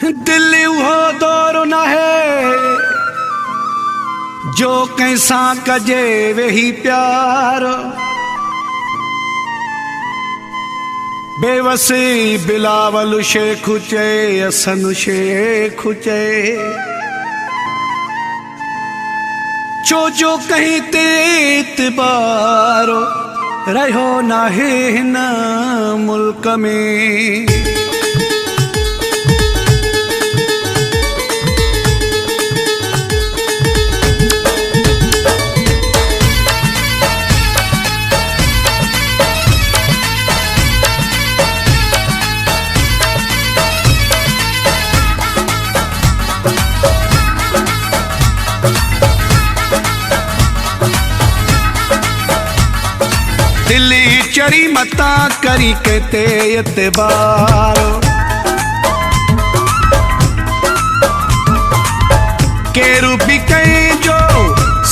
दिल वो दौर न है जो कैसा कजे वही प्यार। बेवसी बिलावल शेख चे असन शेख चे जो कहीं ते इतबार रहो ना है न मुल्क में। दिल्ली चरी मता करी कहते एतबार केरू भी कहीं जो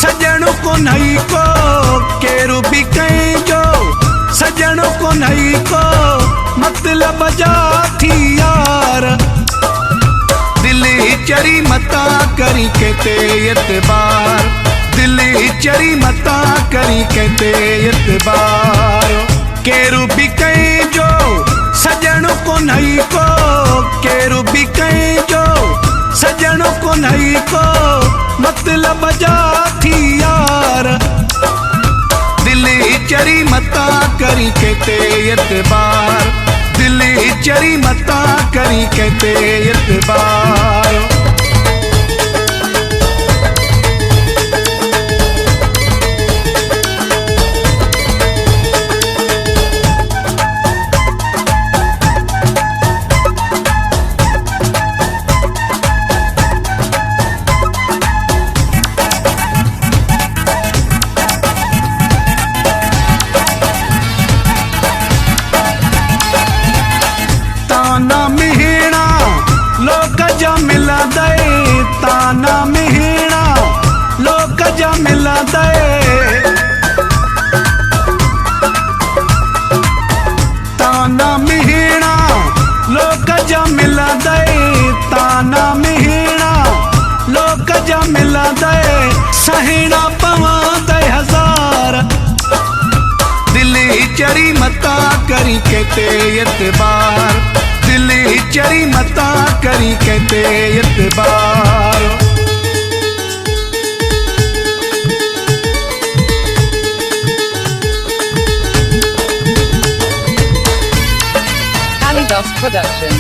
सजन को नहीं को केरू भी कहीं जो सजन को नहीं को मतलब जा थी यार। दिल्ली चरी मता करी कहते एतबार दिल्ली चरी मता करी कहते एतबार केरू भी कहीं जो सजन को नहीं को केरू भी कहीं जो सजन को नहीं को मतलब जा थी यार। दिल्ली चरी मता करी कहते एतबार दिल्ली चरी मता करी कहते एतबार। ताना मिहिणा लोक जा मिला दे ताना मिहिणा लोक जा मिला दे ताना मिहिणा लोक जा मिला दे ताना मिहिणा लोक जा मिला दे सहिणा पवा दे हजार। दिल्ली चरी मता करी कहते एतबार दिल्ली चरी मता करी कहते एतबार। Alidos Production.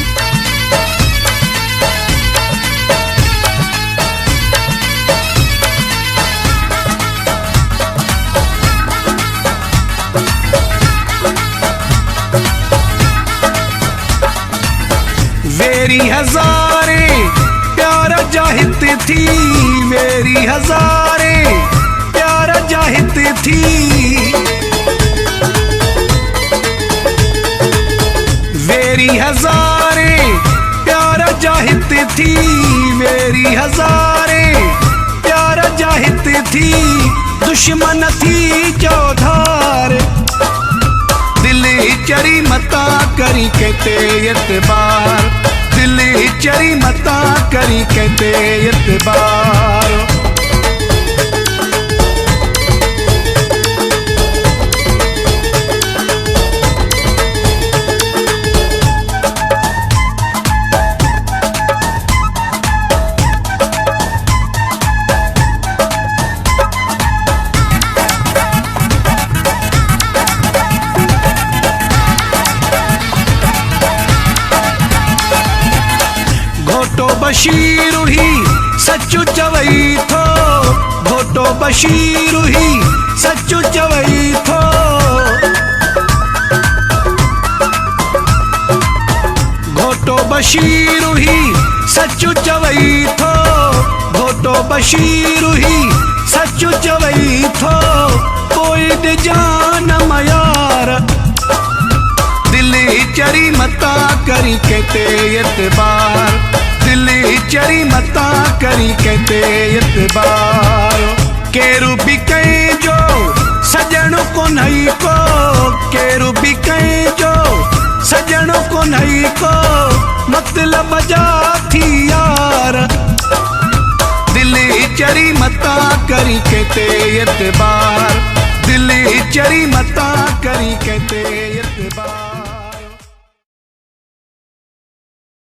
मेरी हजारे प्यार जाहित थी मेरी हजारे प्यार जाहित थी मेरी हजारे प्यार जाहित थी मेरी हजारे प्यार जाहित थी दुश्मन थी चौधार। दिल्ली चरी मता करी कहते एतबार दिल्ली चरी मता करी कहते एतबार। घोटो बशीर ही सचु चवई थो घोटो बशीर ही सचु चवई थो घोटो बशीर ही सचु चवई थो घोटो बशीर ही सचु चवई थो कोई जान मयार। दिल्ली चरी मता करी कहते एतबार दिल्ली चरी मता करी कहते एतबार केरू भी कहीं जो सजन को नहीं को केरू भी कहीं जो सजन को नहीं को मतलब जा थी चरी मता करी कहते एतबार दिल्ली चरी मता करी कहते एतबार